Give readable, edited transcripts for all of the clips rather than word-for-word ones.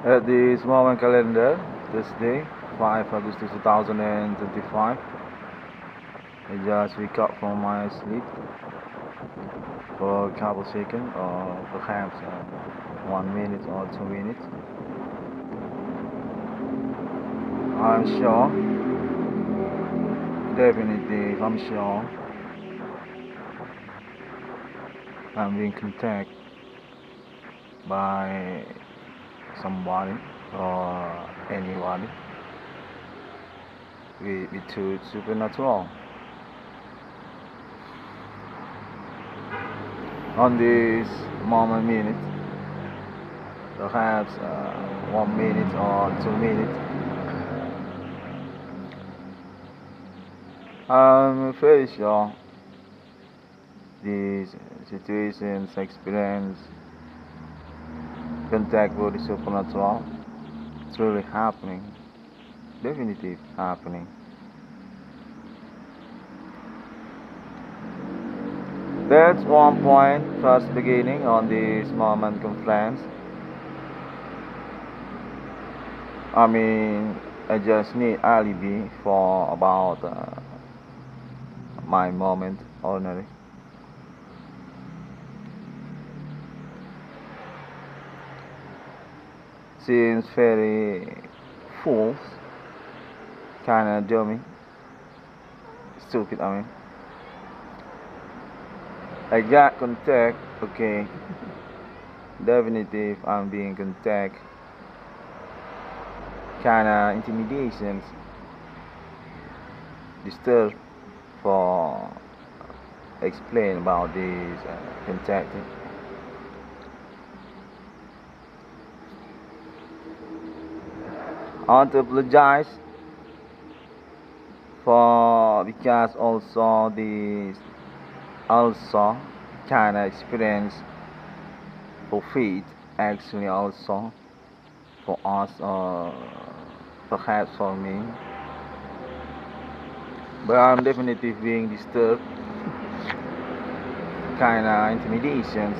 At this moment calendar, this day, 5 August 2025, I just wake up from my sleep for a couple seconds or perhaps 1 minute or 2 minutes. I'm sure, definitely, I'm sure I'm being contacted by somebody or anybody with truth supernatural. On this moment minute, perhaps 1 minute or 2 minutes, I'm very sure these situations, experience, contact with the supernatural, it's really happening, definitely happening. That's one point, first beginning on this moment conference. I mean, I just need alibi for about my moment ordinary. Seems very false, kinda dummy, stupid. I mean, I got contact. Okay, definitely, if I'm being contact, kinda intimidations, disturbed for explain about this contacting. I want to apologize for because also this also kind of experience for faith actually also for us or perhaps for me, but I'm definitely being disturbed, kind of intimidations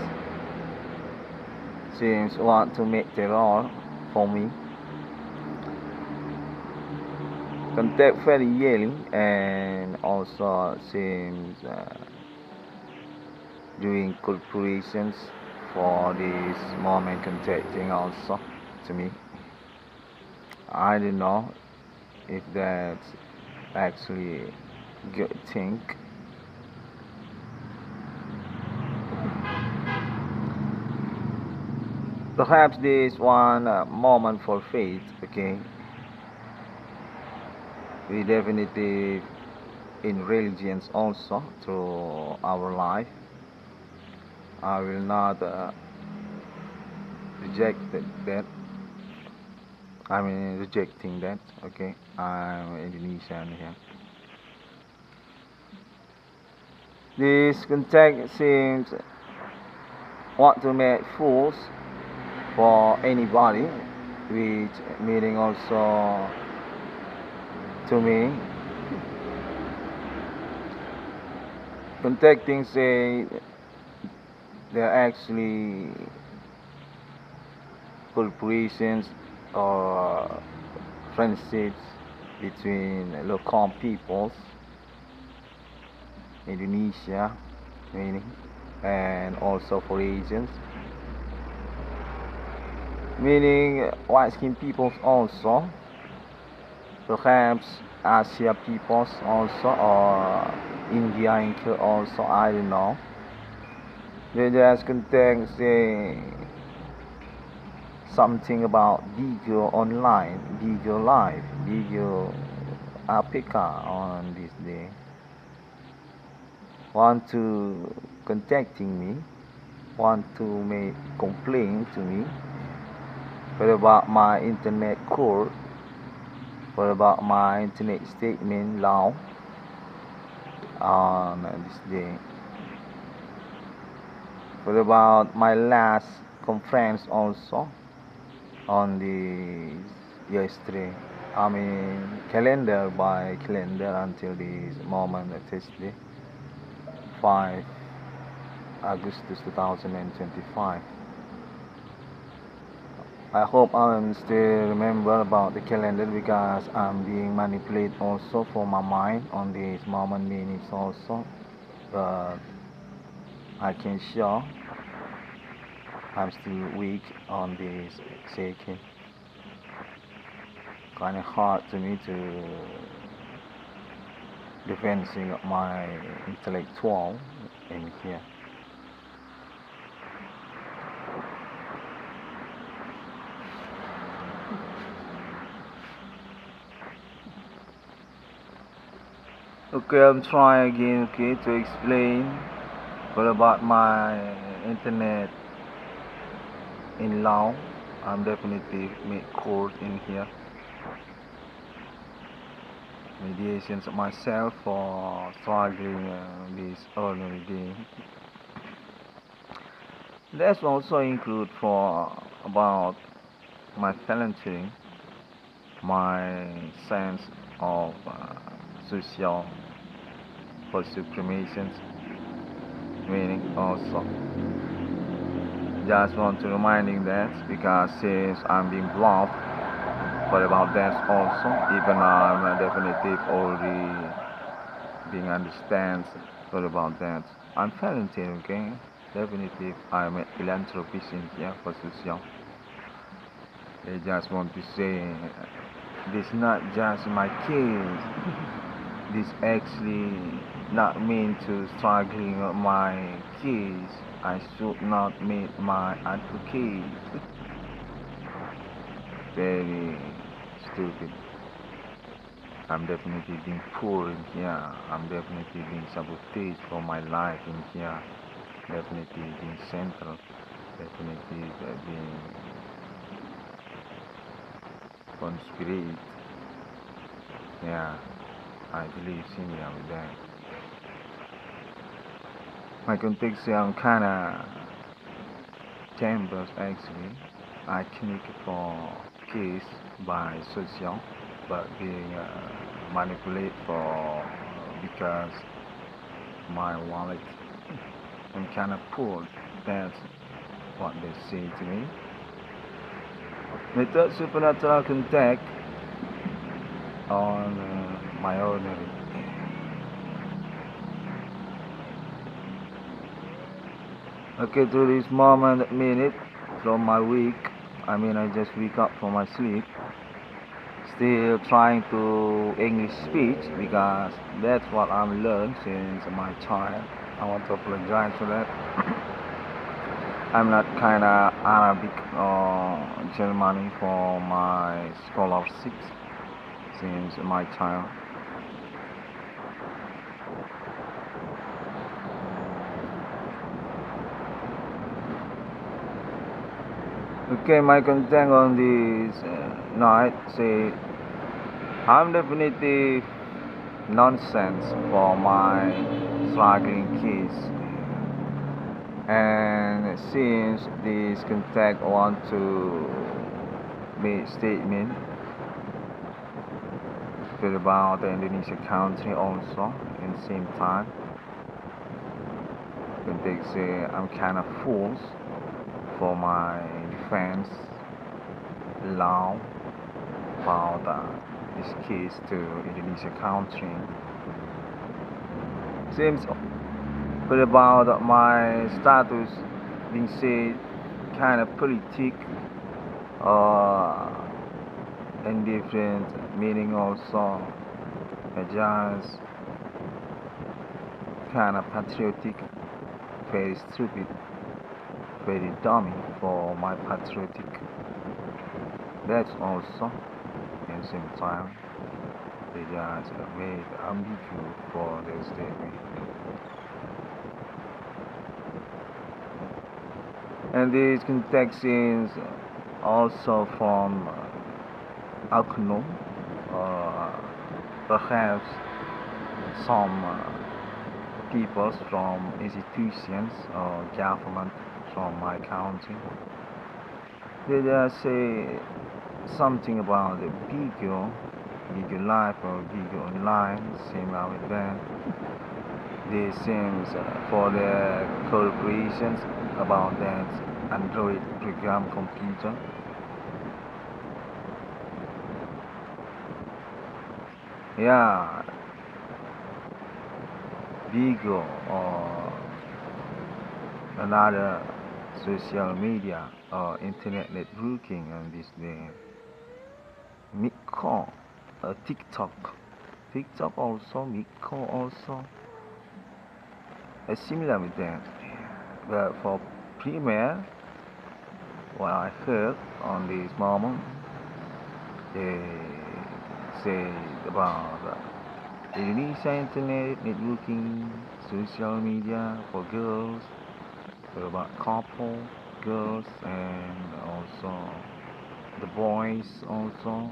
seems want to make terror for me. Contact very yelling and also seems doing corporations for this moment contacting also to me. I don't know if that's actually good thing. Perhaps this one moment for faith, okay? We definitely in religions also through our life. I will not reject that. I mean rejecting that. Okay, I'm Indonesian here. This contact seems want to make fools for anybody, which meaning also to me. Contacting say they're actually corporations or friendships between local peoples, Indonesia, meaning, and also for Asians, meaning white skinned peoples also, perhaps Asia peoples also, or India include also, I don't know. They just contain say something about video online, video live, video APK on this day. Want to contacting me, want to make complaint to me. What about my internet code? What about my internet statement law on this day? What about my last conference also on the yesterday? I mean calendar by calendar until this moment Thursday, 5 August 2025. I hope I'm still remember about the calendar because I'm being manipulated also for my mind on this moment minutes also. But I can sure I'm still weak on this second. Kind of hard to me to defending my intellectual in here. Okay, I'm trying again, okay, to explain what about my internet in law. I'm definitely make court in here. Mediations of myself for struggling this ordinary day. That's also include for about my volunteering, my sense of social for supremations meaning also. Just want to reminding that because since I'm being bluffed for about that also, even I'm definitive already being understands for about that. I'm volunteering, okay? Definitive I'm a philanthropist in here for social. I just want to say this not just my case. This actually not mean to struggling my case. I should not make my advocate. Very stupid. I'm definitely being poor in here. I'm definitely being sabotaged for my life in here. Definitely being central. Definitely being conspirate. Yeah, I believe similar with that. My context I'm kinda chambers actually. I click for case by social but being manipulated for because my wallet I'm kinda poor. That's what they say to me. Method supernatural contact on my ordinary. Okay, to this moment, minute from my week, I just wake up from my sleep, still trying to English speech because that's what I'm learned since my child. I want to apologize for that. I'm not kinda Arabic or Germany for my scholarship since my child. Okay, my content on this night say I'm definitely nonsense for my struggling kids. And since this contact want to make statement about the Indonesia country also in the same time, contact say I'm kind of fools for my defense law about this case to Indonesia country. Seems but about my status being said kind of politic and different meaning also just kind of patriotic, very stupid, very dummy for my patriotic. That's also in the same time they just made ambiguous for their statement. And these context is also from Alkno, perhaps some peoples from institutions or government from my country. They just say something about the bigger life or bigger online, similar with that. They seems for the corporations about that Android program computer. yeah, Bigo or another social media or internet networking on this day. Miko, TikTok. TikTok also, Miko also. Similar with that. But for Premiere, what I heard on this moment, they say about Indonesia internet networking, social media for girls, about couple, girls, and also the boys also.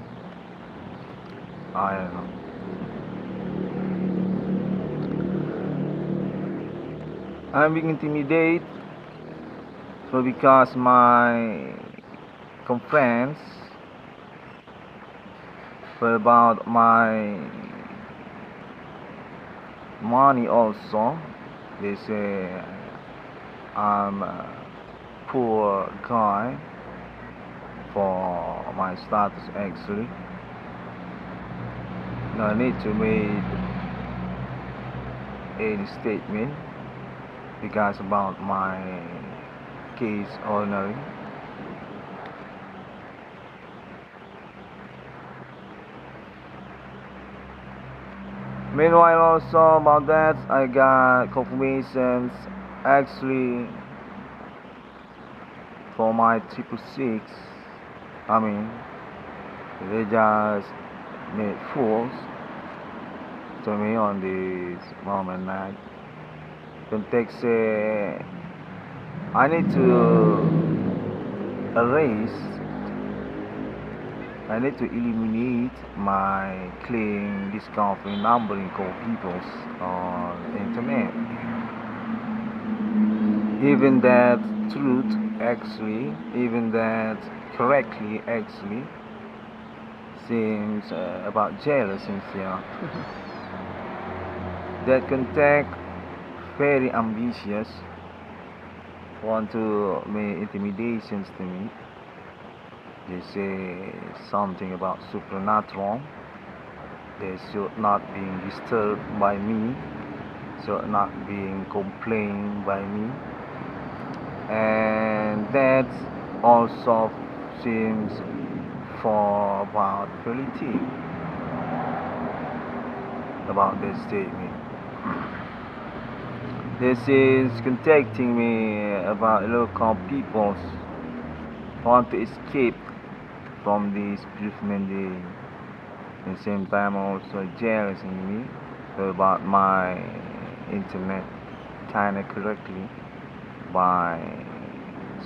I don't know. I'm being intimidated so because my conference for about my money also. They say I'm a poor guy for my status actually. No need to make any statement because about my case ordinary. Meanwhile also about that I got confirmations actually for my 666. I mean they just made fools to me on this moment night. Context say I need to erase, I need to eliminate my claim discovering numbering call people on the internet. Even that truth actually, even that correctly actually seems about jealous and fear. That contact very ambitious, want to make intimidations to me. They say something about supernatural. They should not be disturbed by me, should not be complained by me, and that also seems for about politics about this statement. This is contacting me about local peoples want to escape from this bereavement day. At the same time also jealous in me about my internet kinda correctly by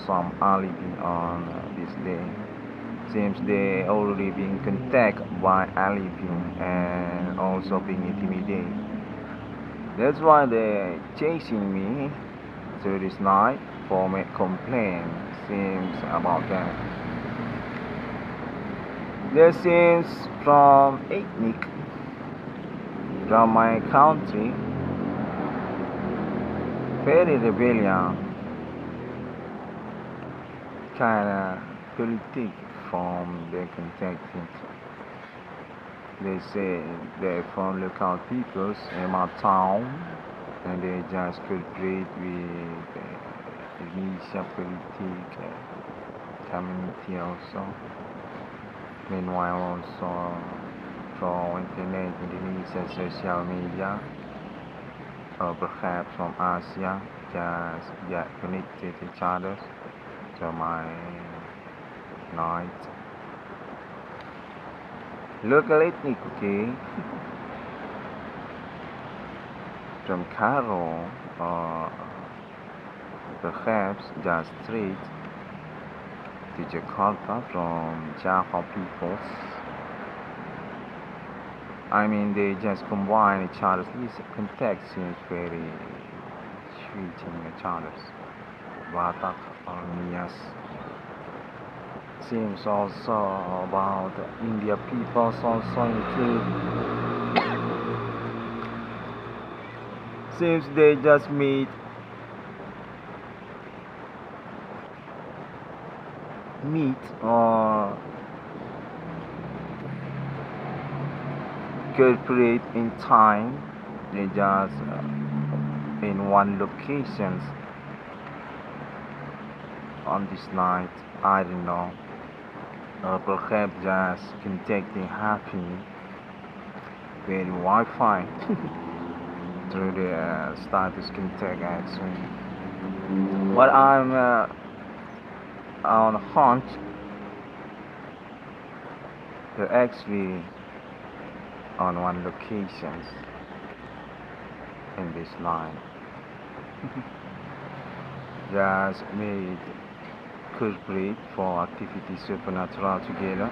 some alibi on this day. Seems they already being contacted by alibi and also being intimidated. That's why they're chasing me through this night for my complaint. Seems about that. There seems from ethnic from my country very rebellion kinda politic from their contacting. They say they're from local peoples in my town and they just cooperate with Indonesia political community also. Meanwhile also from internet Indonesia social media or perhaps from Asia just get connected each other to my night. Local ethnic, okay, from Cairo or perhaps just straight to Jakarta from Java peoples. I mean they just combine each other's context seems very sweet in each other's. Batak or Nias. Seems also about India peoples also include. Seems they just meet or cooperate in time. They just in one locations on this night. I don't know. Perhaps just contacting happy very Wi-Fi through the status contact actually. But I'm on hunt. They're actually on one locations in this line. Just made cooperate for activity supernatural together.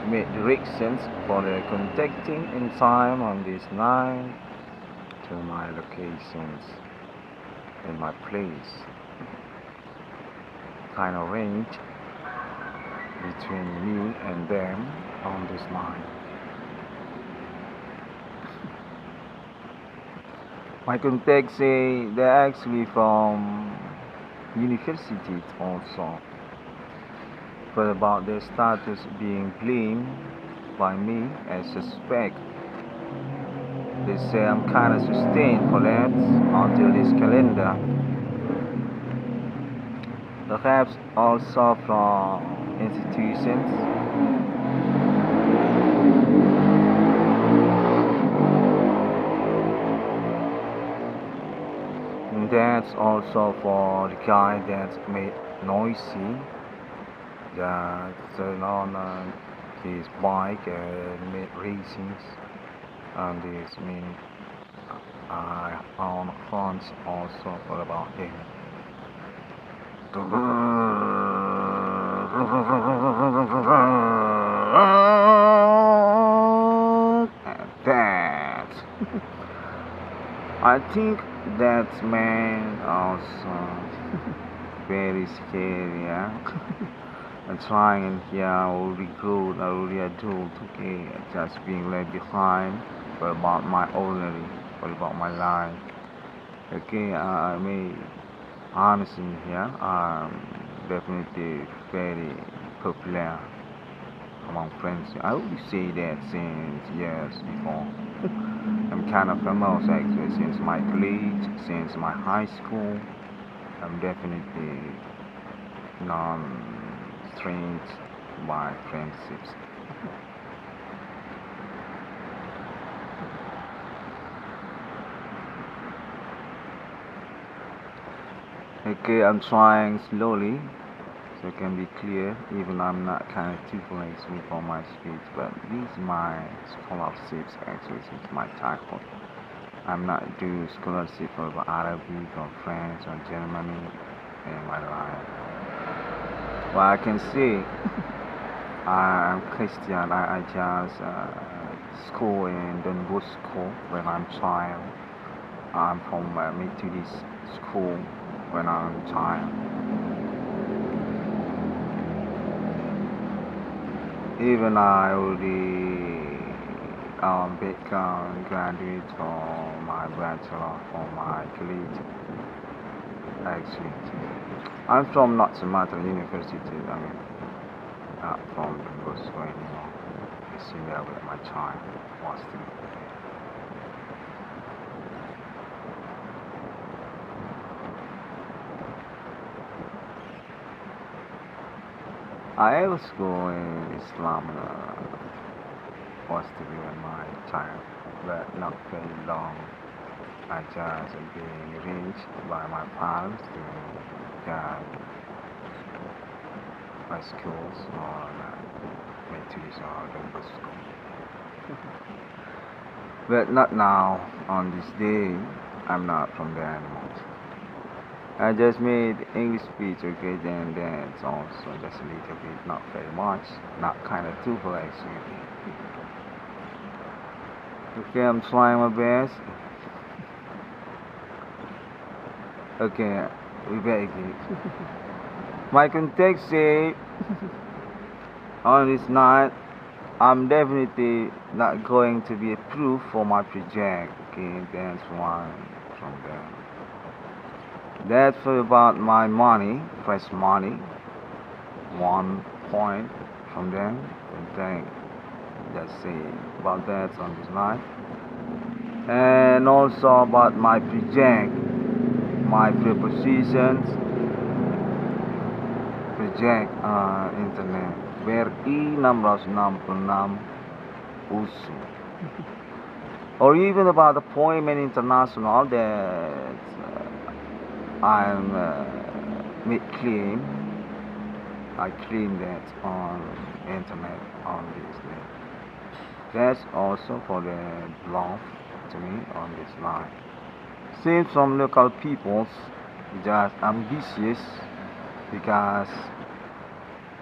Made directions for the contacting in time on this night to my locations in my place. Kind of range between me and them on this line. My contacts say they're actually from universities also, but about their status being blamed by me as suspect. They say I'm kind of sustained for that until this calendar. Perhaps also from institutions. And that's also for the guy that made noisy, that turned on his bike and made racings, and this means I own funds also for about him. And that I think that man also very scary, yeah. And trying here already grown, already adult, okay, just being left behind for about my ordinary, for about my life. Okay, I may honestly here, definitely very popular among friends. I always say that since years before. I'm kind of famous actually since my college, since my high school. I'm definitely non-strange by friendships. Okay, I'm trying slowly so it can be clear, even I'm not kind of too flexible for my speech, but these are my scholarships actually since my childhood. I'm not doing scholarship for Arabic or France or Germany in my life. Well, I can say I'm Christian. I just school in Don Bosco when I'm child. I'm from Methodist school when I'm child. Even I already become graduate from my bachelor from my college. Actually, I'm from not Sumatra University. I mean, not from the Bosco anymore. You see there with my child was to. I ever school in Islam was to be with my child, but not very long. I just being arranged by my parents to get my schools or Methodist or Denver school. But not now, on this day, I'm not from there anymore. I just made English speech, okay, then it's also just a little bit, not very much, not kind of too full actually. Okay, I'm trying my best. Okay, we back again. My context say on this night, I'm definitely not going to be approved for my project. Okay, that's one from there. That's for about my money, fresh money. 1 point from them. And Just say about that on this line. And also about my project, my prepositions, project internet. BRI 666 uso. Or even about the Appointment International that I'm made claim. I claim that on internet on this day. That's also for the belong to me on this line. Seems some local peoples just ambitious because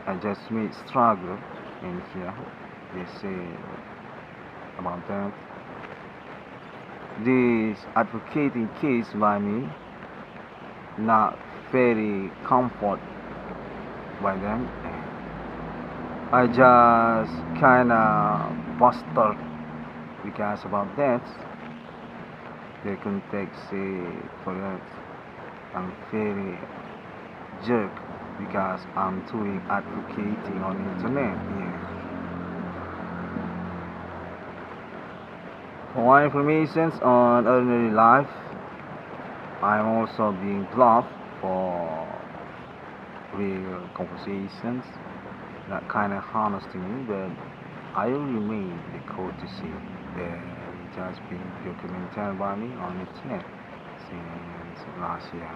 I just made struggle in here. They say about that. This advocating case by me not very comfort by them. I just kinda busted because about that they can take say for that I'm very jerk because I'm doing advocating on internet. Yeah. For more information on ordinary life, I'm also being blocked for real conversations. That kind of honest to me, but I will remain the courtesy that just been documented by me on the internet since last year.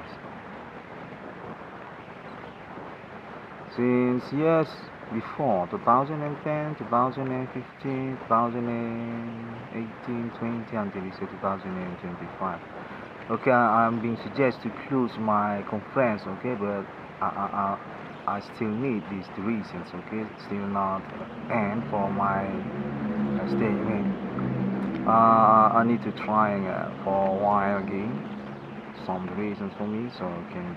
Since years before 2010, 2015, 2018, 20 until this year 2025. Okay, I'm being suggested to close my conference, okay, but I still need these reasons, okay, still not end for my statement. I need to try for a while again, some reasons for me, so it can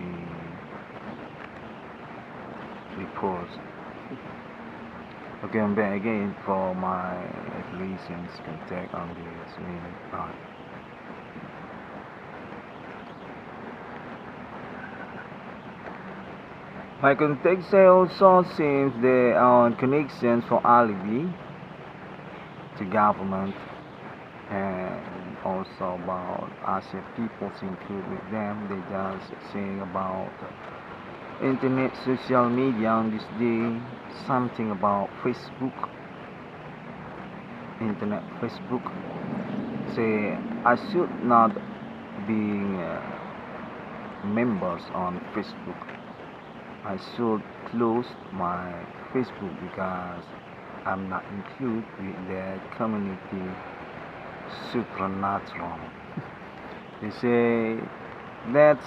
be paused. Okay, I'm back again for my reasons contact on this main part. My context also seems there are connections for alibi to government and also about Asian peoples include with them. They just saying about internet social media on this day, something about Facebook, internet Facebook. Say I should not be members on Facebook. I should close my Facebook because I'm not included with the community supernatural. They say that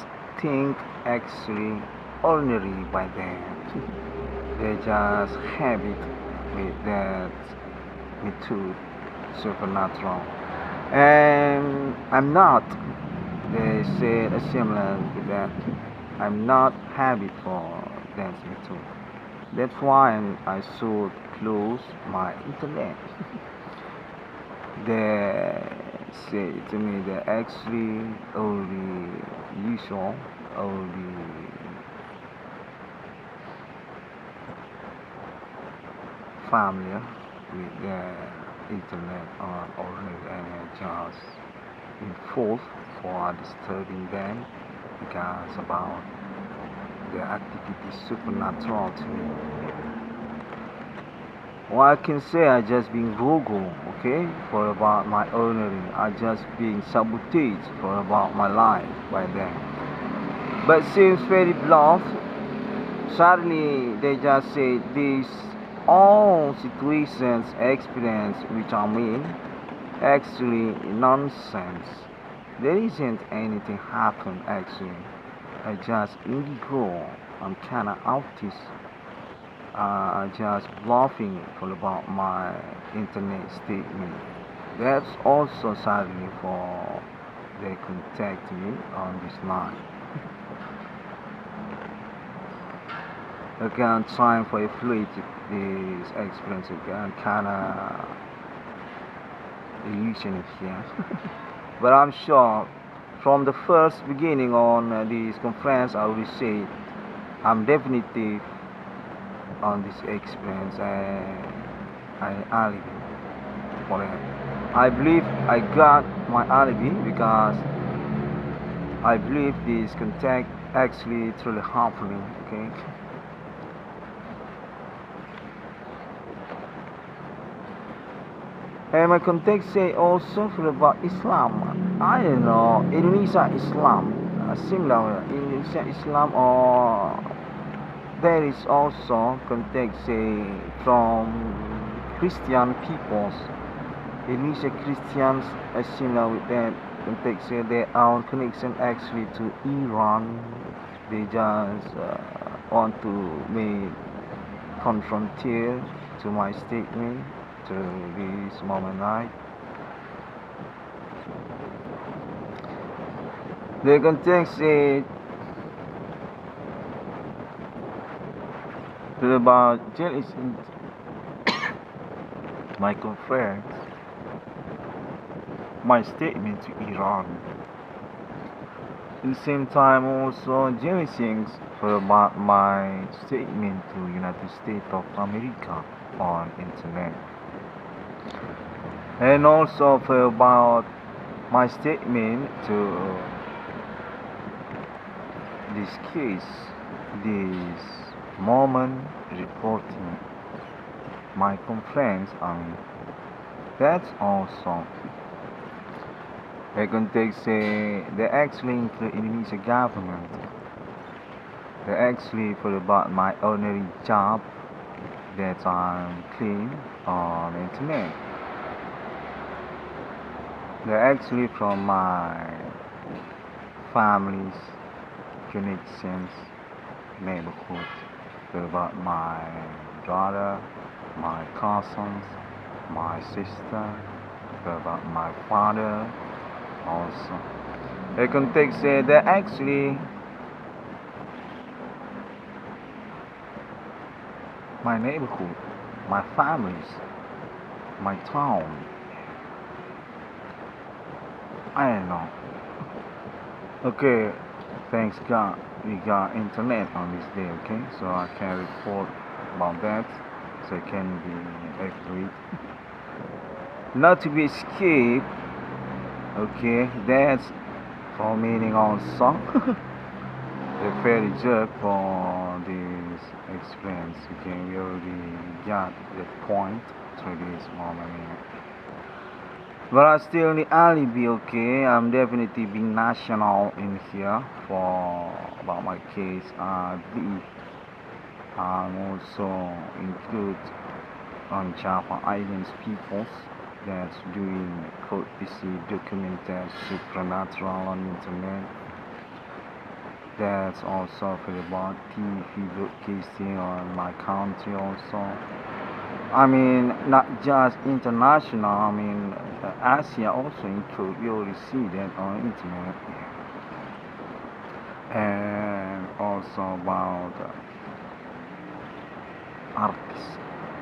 thing actually ordinary by them. They just have it with that method supernatural. And I'm not. They say a similar to that. I'm not habit for dance method. That's why I should close my internet. They say to me that actually all the usual, all the familiar with the internet are already just in fault for disturbing them because about the activity supernatural to me. Well, I can say I just being vocal, okay, for about my honoring. I just being sabotaged for about my life by them. But seems very bluff. Suddenly they just say these all situations experience which I'm in actually nonsense. There isn't anything happen actually. I just indigo. I'm kinda autist. Just bluffing for about my internet statement. That's also sadly for they contact me on this line. Again, trying for a fluid this experience again, kinda illusion here. But I'm sure from the first beginning on this conference, I will say I'm definitely on this experience and I alibi. for that. I believe I got my alibi because I believe this contact actually truly happening. Okay. And my context say also about Islam. I don't know, Indonesia Islam, similar Indonesia Islam, or there is also context say from Christian peoples. Indonesia Christians are similar with that context say their own connection actually to Iran. They just want to make confrontier to my statement to this moment night. The context is about jealousy. My conference, my statement to Iran. At the same time, also jealousy for about my statement to United States of America on internet. And also for about my statement to this case, this moment reporting my conference on that's also the context say they actually include Indonesia government. They actually for about my ordinary job that I'm clean on the internet. They're actually from my family's connections, neighborhood. They're about my brother, my cousins, my sister. They're about my father also. The context say they're actually my neighborhood, my families, my town. I don't know. Okay, thanks God we got internet on this day, okay? So I can report about that, so it can be accurate. Not to be escaped, okay? That's for meaning also. The very joke for this experience, okay? We already got the point through this moment. But I still need alibi, okay? I'm definitely being national in here for about my case. I believe I'm also include on Java Islands peoples that's doing courtesy documented supernatural on internet. That's also for about TV broadcasting on my country also. I mean, not just international, I mean, Asia also include, we already see that on internet. And also about artists,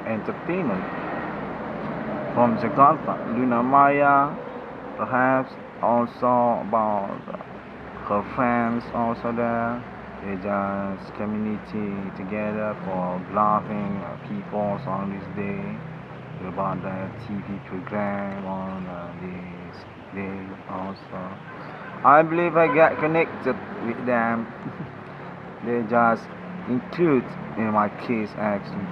entertainment from Jakarta, Luna Maya, perhaps also about her friends also there. They just community together for laughing people on this day about the TV program on this day also. I believe I got connected with them. They just include in my case actually.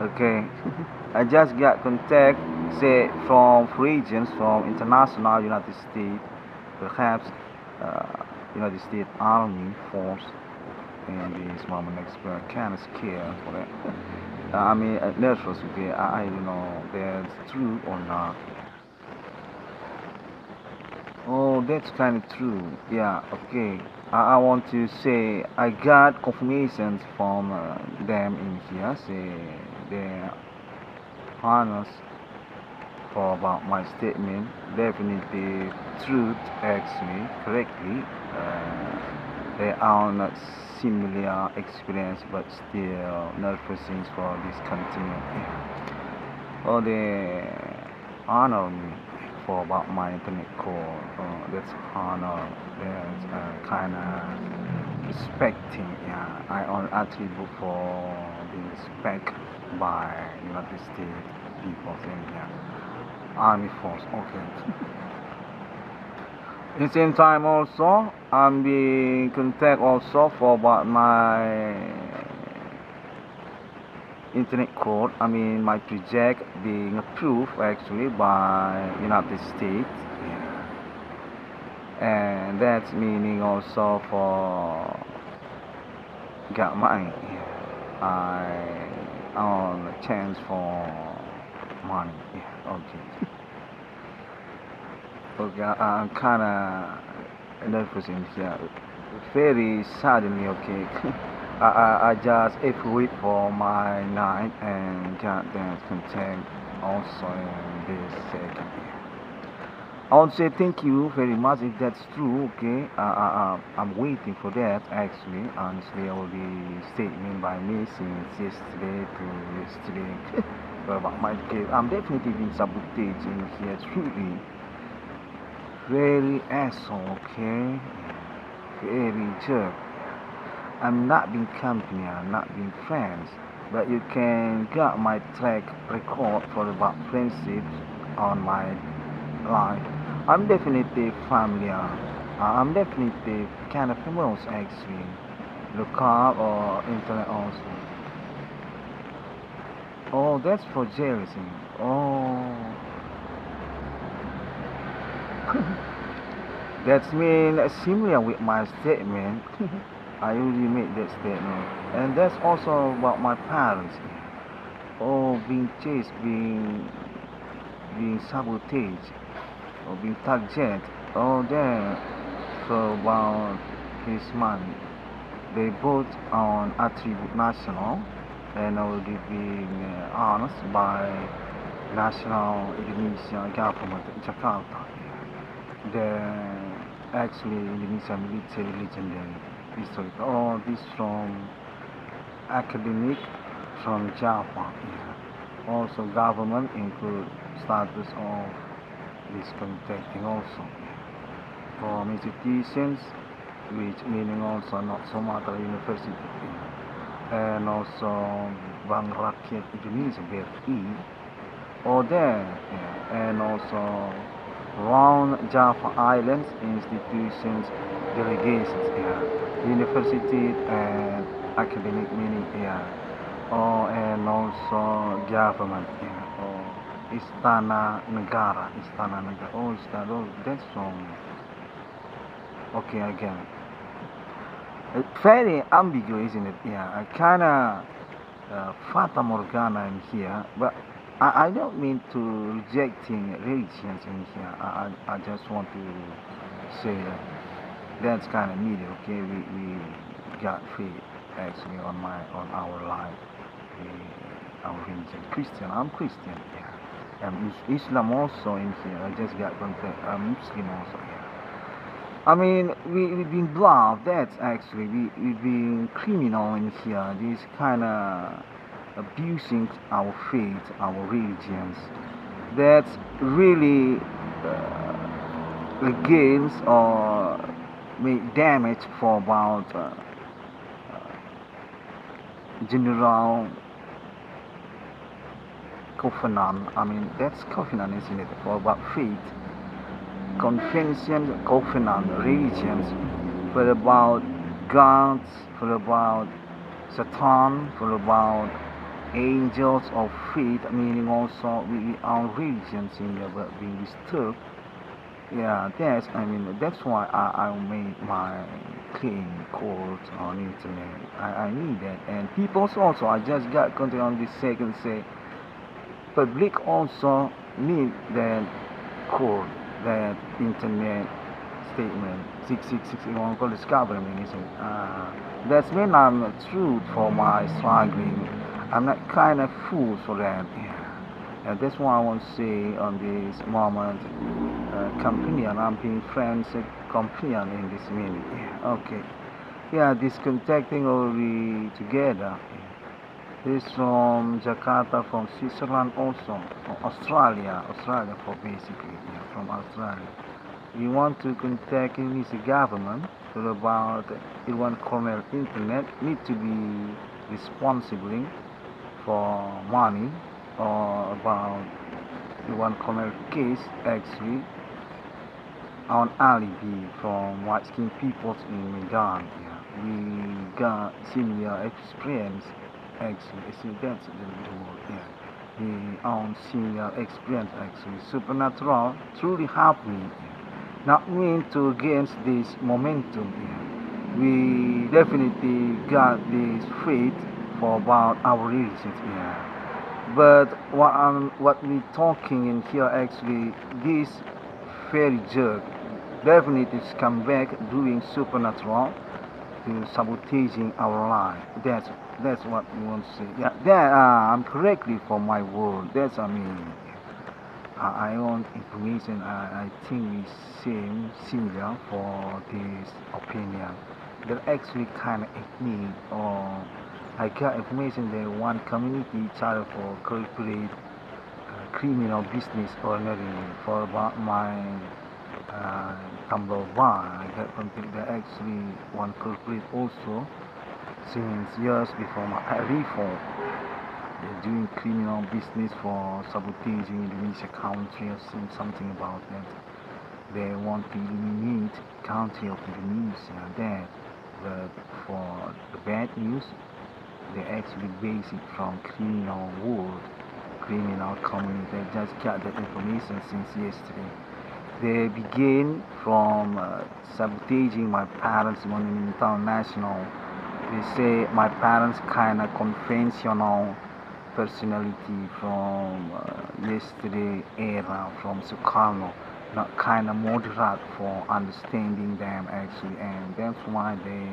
Okay, I just got contact say from regions from international United States, perhaps United States Army Force in this moment expert kind of scared for that. I mean, nervous, okay, I don't know that's true or not. Oh, that's kind of true. Yeah, okay. I want to say I got confirmations from them in here. Say they're honest for about my statement. Definitely truth, actually, correctly. They are not similar experience, but still nervous things for this continent. Oh, they honor me for about my internet call. That's honor. That's kind of respecting. Yeah, I actually look for the respect by United States people in here. Army force, okay. In the same time also, I'm being contact also for about my internet code, my project being approved actually by United States. Yeah. And that's meaning also for got money. I on a chance for money. Yeah, okay. Okay, I'm kinda nervous in here. Very suddenly, okay. I just wait for my night and got that content also in this second. I want to say thank you very much if that's true, okay. I'm waiting for that actually. Honestly, all the statement by me since yesterday to yesterday about my case. I'm definitely being sabotaged in here, truly. Very asshole, okay. Very jerk. I'm not being company, I'm not being friends, but you can get my track record for about friendships on my life. I'm definitely familiar. I'm definitely kind of famous actually. Local or internet also. Oh, that's for jealousy. Oh, that's mean similar with my statement. I usually make that statement, and that's also about my parents. Oh, being chased, being sabotaged, or being targeted. Oh, there. So about his money, they both on attribute national, and already being honest by national Indonesia government in Jakarta. The actually Indonesia military legendary historical. Oh, this from academic from Java. Yeah. Also government include status of this contacting also. From institutions which meaning also not Sumatera University and also Bank Rakyat Indonesia BRI or there yeah. And also around Java Islands institutions delegations yeah. University and academic meaning yeah. Oh, and also government yeah. Oh, Istana Negara oh Istana oh, that's from okay again. It's very ambiguous, isn't it? Yeah, I kinda Fata Morgana in here, but I don't mean to rejecting religions in here. I just want to say that that's kind of needed. Okay, we got faith actually on our life, we, our religion. Christian, I'm Christian. Yeah, and Islam also in here. I just got contact. I'm Muslim also. Yeah. We've been bluffed. That's actually, we've been criminal in here. This kind of abusing our faith, our religions. That's really against or make damage for about general covenant. That's covenant, isn't it? For about faith. Convention, covenant, religions, for about gods, for about Satan, for about angels of faith, meaning also our religions in there but being disturbed. Yeah, that's why I made my claim court on internet. I need that, and people also I just got content on this second say public also need that code, that internet statement 666 called this government, isn't it? That's when I'm true for my struggling. I'm not kind of fool for that. Yeah. And that's why I want to say on this moment, companion, I'm being friends, companion in this minute. Yeah. Okay. Yeah, this contacting all we together. This from Jakarta, from Switzerland also, from Australia for basically, yeah, from Australia. We want to contact Indonesian government for about Irwan Cornell Internet need to be responsible for money or about one corner case actually on alibi from white skinned peoples in Medan. Yeah. We got similar experience actually that's the word, yeah. We own similar experience actually. Supernatural truly happening. Yeah. Not meant to against this momentum. Yeah. We definitely got this faith for about our religions. Yeah. But what we talking in here actually this fairy jerk definitely come back doing supernatural to sabotaging our life. That's what we want to say. Yeah, that I'm correctly for my word. That's I mean I want information. I think we same similar for this opinion. They're actually kind of ethnic or I got information that one community each other for corporate criminal business ordinary for about my number one. I got something that actually one corporate also since years before my reform. They're doing criminal business for sabotaging Indonesia country or something about that. They want to eliminate country of Indonesia that. But for the bad news, they actually base it from criminal world, criminal community. They just got that information since yesterday. They begin from sabotaging my parents' monumental national. They say my parents kind of conventional personality from yesterday era from Sukarno, not kind of moderate for understanding them actually, and that's why they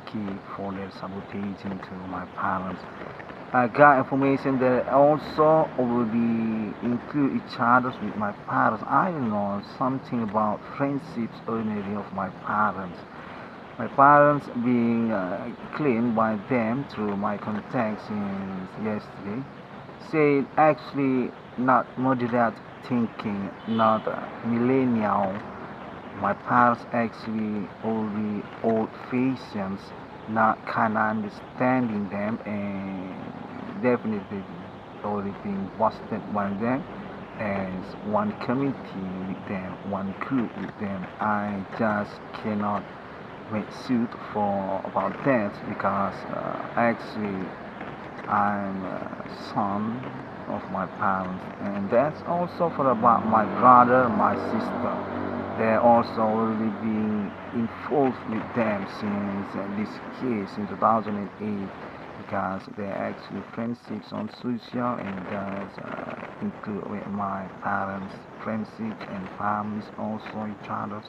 keep for their sabotaging to my parents. I got information that also will be include each other with my parents. I don't know something about friendships ordinary of my parents. My parents being claimed by them through my contacts since yesterday said actually not moderate thinking, not millennial. My parents actually only old fashioned, not kind of understanding them and definitely already being busted by them as one community with them, one group with them. I just cannot make suit for about that because actually I'm a son of my parents and that's also for about my brother, my sister. They're also already being involved with them since this case in 2008 because they're actually friendships on social and that's include with my parents friendships and families also each other's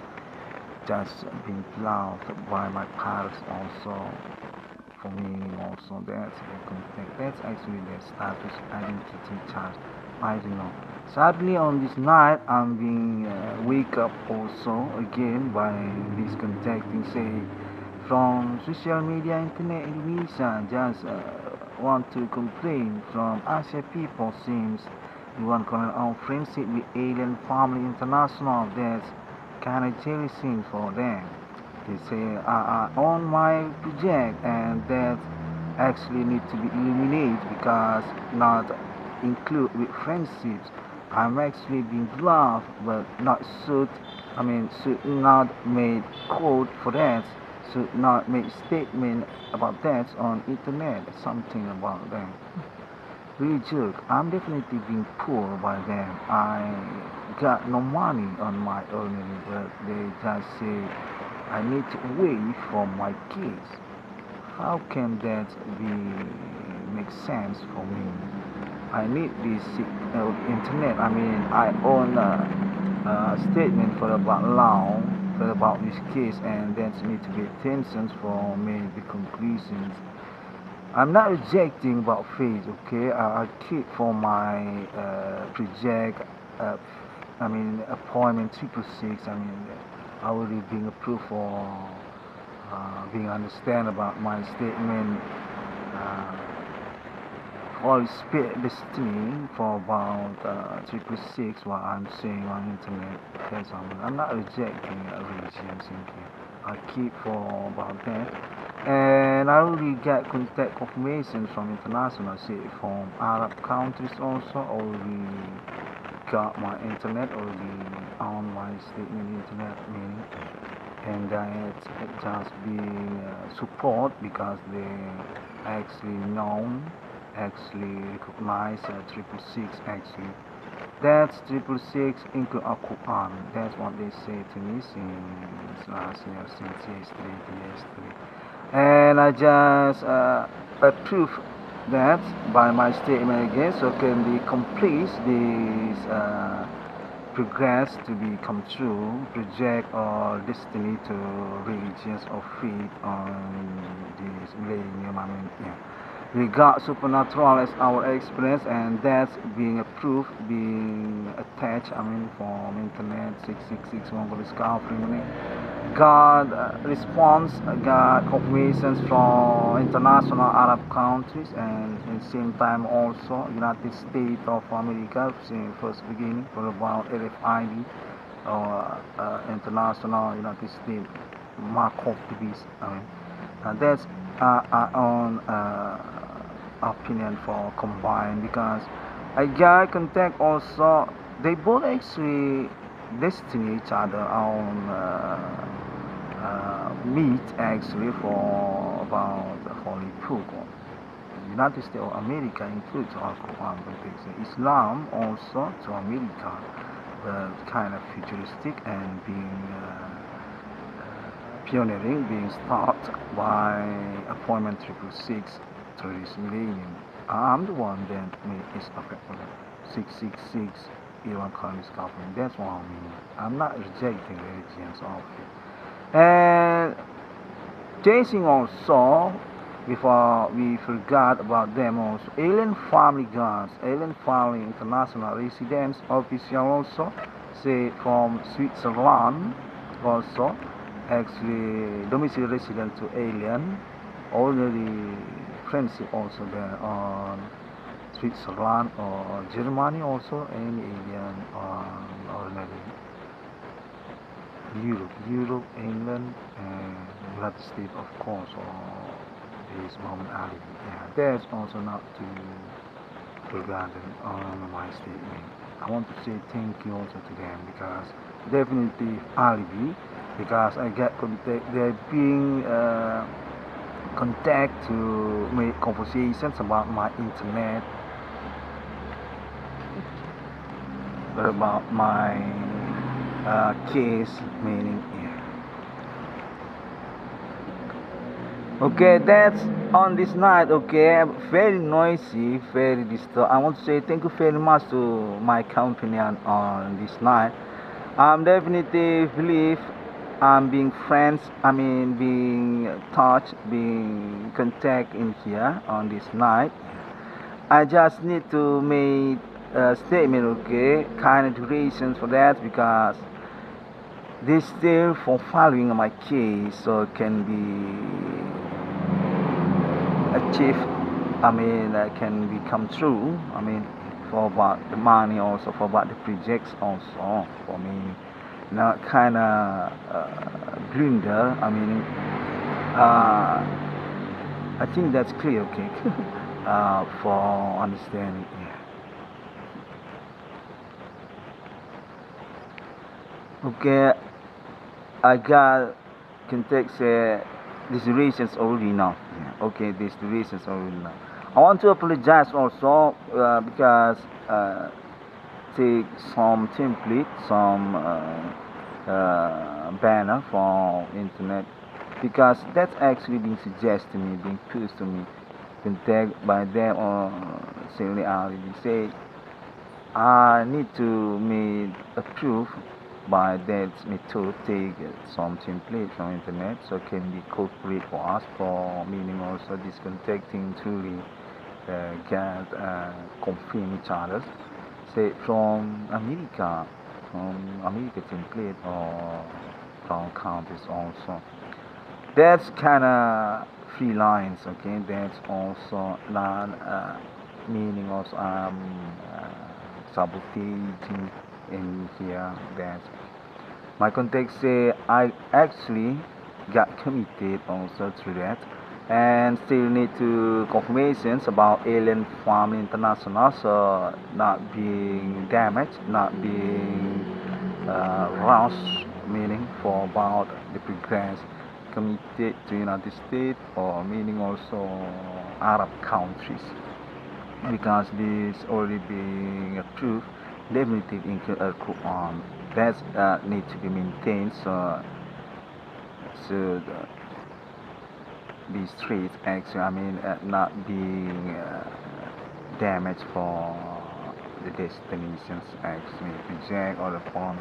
just being loved by my parents also for me also that's the contact that's actually their status identity chart I don't know sadly on this night I'm being wake up also again by this contacting say from social media internet Indonesia just want to complain from Asia people seems you want to call our friendship with alien family international that's kind of jealousy for them. They say on my project and that actually need to be eliminated because not include with friendships. I'm actually being loved but not should I mean should not make code for that should not make statement about that on internet something about them. Really joke. I'm definitely being poor by them. I got no money on my earning, but they just say I need to wait for my kids. How can that be make sense for me? I need this internet. I mean, I own a statement for about law for about this case, and that need to be attention for me the conclusions. I'm not rejecting about faith, okay? I keep for my project, uh, I mean, appointment 666. I mean, already being approved for being understand about my statement. Holy Spirit destiny for about 666 what I'm saying on internet. That's I'm not rejecting a religion simply. I keep for about that. And and I already get contact confirmation from international, say from Arab countries also. Already got my internet already on my statement internet meaning, and it's just being support because they actually known, actually recognize 666 actually. That's 666 include Al Quran. That's what they say to me since last year, since yesterday. And I just approve that by my statement again, so can be complete this progress to become true, project or destiny to religions of faith on this millennium. We got supernatural as our experience, and that's being approved, being attached. From internet 666 Mongol discovery. Got response, got confirmations from international Arab countries, and at the same time also United States of America since first beginning for about RFID or international United States mark of the beast. That's our own opinion for combined, because I got contact also. They both actually destiny each other on meet actually for about the Holy Book. United States of America includes Al Quran, but Islam also to America, but kind of futuristic and being pioneering, being started by appointment 666 to this millennium. I'm the one that made this affected 666 Iran Communist government. That's what I mean. I'm not rejecting religions of it. And chasing also, before we forgot about them also, alien family guards, alien family international residents official also, say from Switzerland also, actually domicile resident to alien, already friendship also there on Switzerland or Germany also, any alien or maybe Europe, England, and United States of course, or this Muhammad Ali. Yeah, that's also not to forgotten on my statement. I want to say thank you also to them, because definitely alibi, because I get contact, they're being contact to make conversations about my internet, about my case meaning. Okay, that's on this night. Okay, very noisy, very disturbed. I want to say thank you very much to my companion on this night. I'm definitely believe I'm being friends, being touched, being contact in here on this night. I just need to make a statement, okay, kind of durations for that, because they still for following my case, so it can be achieved, can become true, for about the money also, for about the projects also, for me, not kind of blunder, I think that's clear, okay, for understanding, Okay, I got context these reasons already now. Okay, these reasons already now. I want to apologize also because take some template, some banner from internet, because that's actually being suggested to me, being pushed to me, contact by them or simply already say I need to make a proof by that method, take some template from internet, so can be corporate for us, for meaning also discontacting truly get confirm each other, say from America template or from countries also. That's kind of free lines, okay. That's also not meaning also sabotaging in here. That my context say I actually got committed also to that, and still need to confirmations about alien family international, so not being damaged, not being lost, meaning for about the progress committed to United States or meaning also Arab countries, because this already being approved definitive include a Quran that need to be maintained, so these streets actually, not being damaged for the destinations actually reject or upon.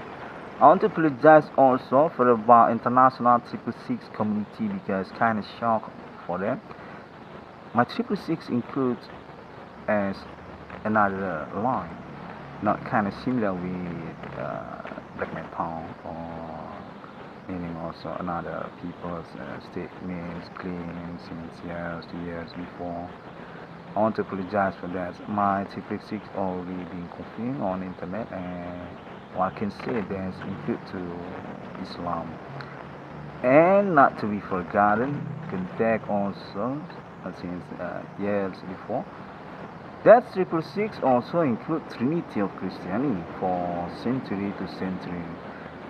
I want to apologize also for about international 666 community, because kind of shock for them. My 666 includes as another line, not kind of similar with black metal or meaning also another people's statements, claims since years, 2 years before. I want to apologize for that. My 666 already been confirmed on internet, and what I can say that's include to Islam. And not to be forgotten, contact also since years before. That 666 also includes Trinity of Christianity for century to century.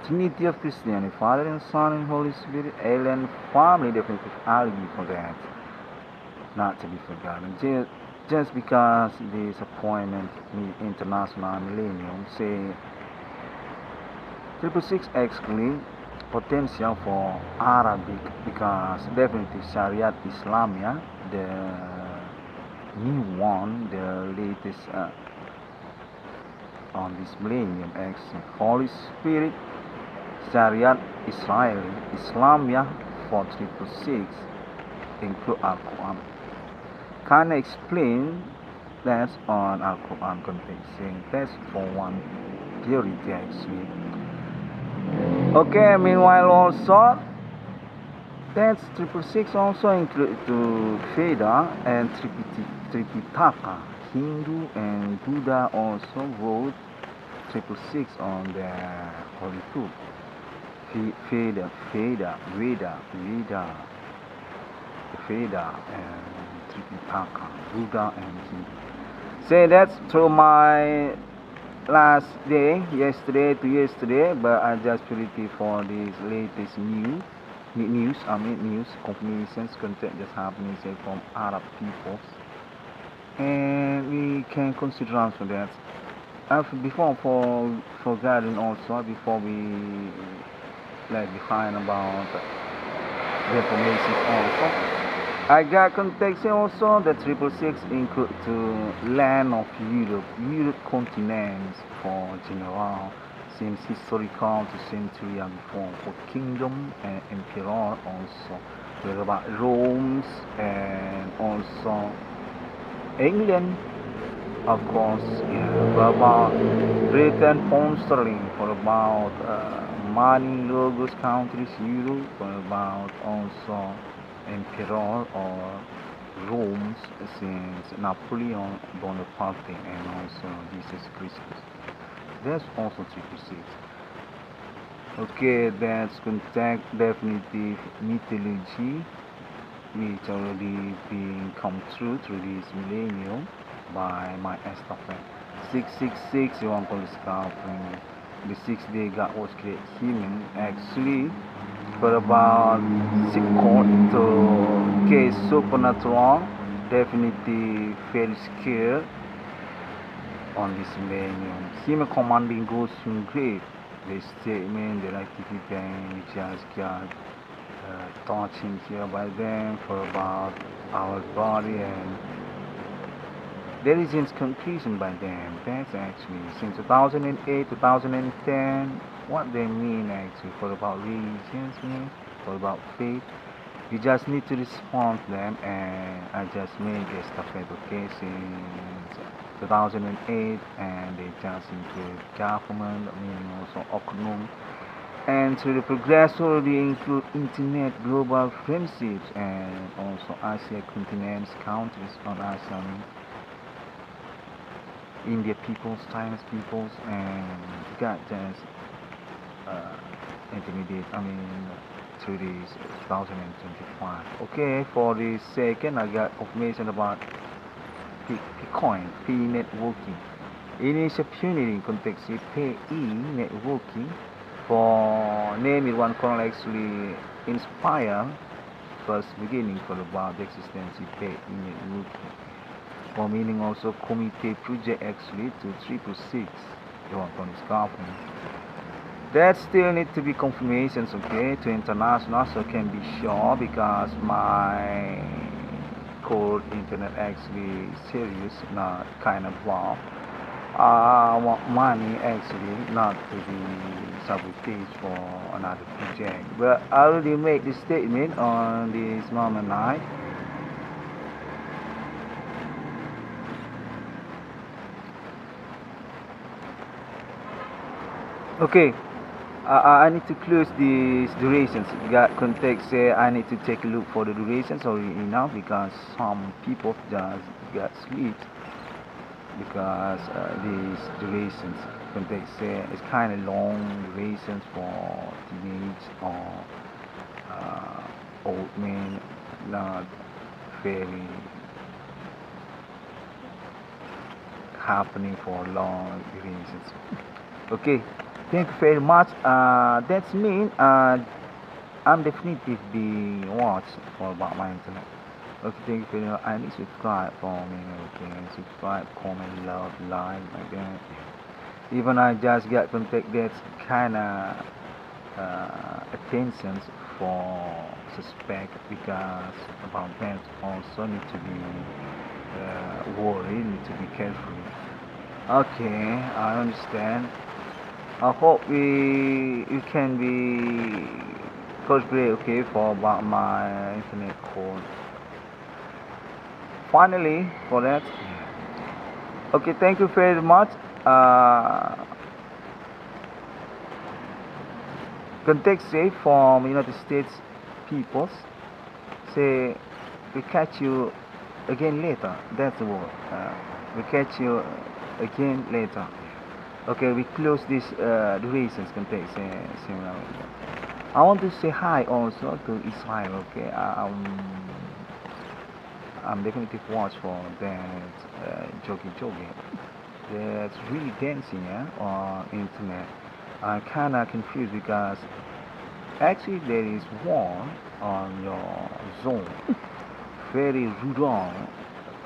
Trinity of Christianity, Father and Son and Holy Spirit, alien family, definitely alibi for that. Not to be forgotten. Just because this appointment meet international millennium say 666 actually potential for Arabic, because definitely Shariat Islamia, the new one, the latest on this millennium actually. Holy Spirit, Shariat Israel, Islamia for 666 include Al-Quran. Can I explain that on Al-Quran context, saying that's for one theory actually. Okay, meanwhile also that's 666 also include to Veda and Tripitaka. Hindu and Buddha also wrote 666 on their holy book. Veda, and Tripitaka, Buddha and Hindu. Say that's through my last day, yesterday to yesterday, but I just pretty for this latest news confirmations content just happening say from Arab peoples, and we can consider also that. Before for forgotten also, before we left behind about the information also. I got context also that 666 include to land of Europe continents for general, since historical to century and before for kingdom and emperor also. We're about Rome and also England, of course, yeah, about Britain, pound sterling for about money logos countries, euro for about also emperor or Rome since Napoleon Bonaparte and also Jesus Christus. That's also 666. Okay, that's contact definitive mythology which already been come through this millennium by my estafette. 666 you want to discover the 6th day God was created human actually for about 6 to case supernatural definitely very scared on this millennium. Human commanding goes from grave. The statement that Icdm which has got touching here by them for about our body, and there is its conclusion by them. That's actually since 2008, 2010, what they mean actually for about religions, mean for about faith. You just need to respond to them, and I just made this stuff okay since 2008, and they just include government, meaning also economy, and through the progress already include internet, global friendships, and also Asia continents, countries on Asia, India peoples, Chinese peoples, and got just intermediate, through this 2025. Okay, for the second, I got information about Bitcoin, P networking. Initial pioneering context PE networking for name one can actually inspire first beginning for about the existence of PE networking. For meaning also committee project actually to 326 on this government. That still need to be confirmations, okay, to international, so can be sure because my code internet actually serious, not kind of wow. I want money actually, not to be sabotage for another project. But I already made this statement on this moment night. Okay, I need to close these durations. Got context say I need to take a look for the durations already enough because some people just got sleep because these durations context say it's kind of long durations for teenage or old men, not very happening for long durations. Okay, thank you very much. That's mean I'm definitely be watched for about my internet. Okay, thank you very much. I need to subscribe for me. Okay, subscribe, comment, love, like, that. Even I just got contact that's kinda attentions for suspect because about that also need to be worried, need to be careful. Okay, I understand. I hope you can be cosplay okay for about my internet code. Finally, for that. Okay, thank you very much. Context say from United States peoples say we catch you again later. That's the word. We catch you again later. Okay, we close this durations context. I want to say hi also to Israel. Okay, I'm definitely watch for that jogging. That's really dancing on internet. I'm kinda confused because actually there is one on your zone, very rudon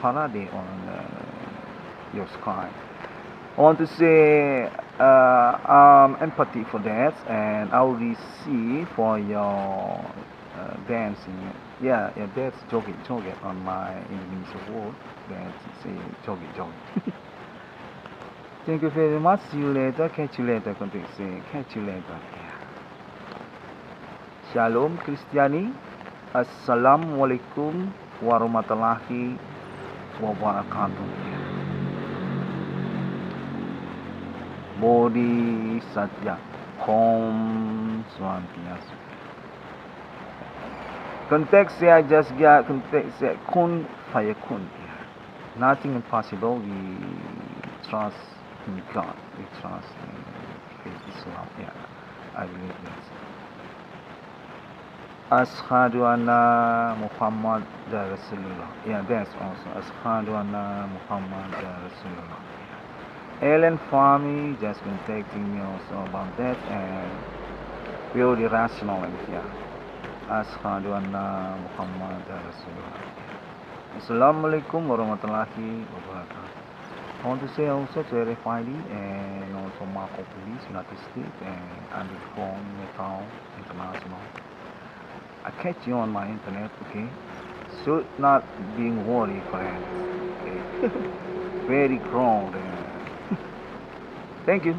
parade on your sky. I want to say empathy for that, and I will see for your dancing. Yeah, that's jogging on my Indonesian word. That's say jogging. Thank you very much. See you later. Catch you later. Context say catch you later. Shalom Kristiani. Assalamualaikum warahmatullahi wabarakatuh. Bodhi Satya Om Swantiasu. Context say I just got context say kun fayakun. Nothing impossible. We trust in God. We trust in faith Islam. Yeah, I believe that. Ashhadu anna Muhammad Rasulullah. Yeah, that's also Ashhadu anna Muhammad Rasulullah. Ellen Fami just contacting me also about that, and purely rational and yeah. Ashhadu anna Muhammad Rasulullah. Assalamualaikum warahmatullahi wabarakatuh. I want to say also to RFID and also Marco Police, United States, and Underground Metal International. I catch you on my internet, okay? Should not being worried, friends. Okay? Very grown. Thank you.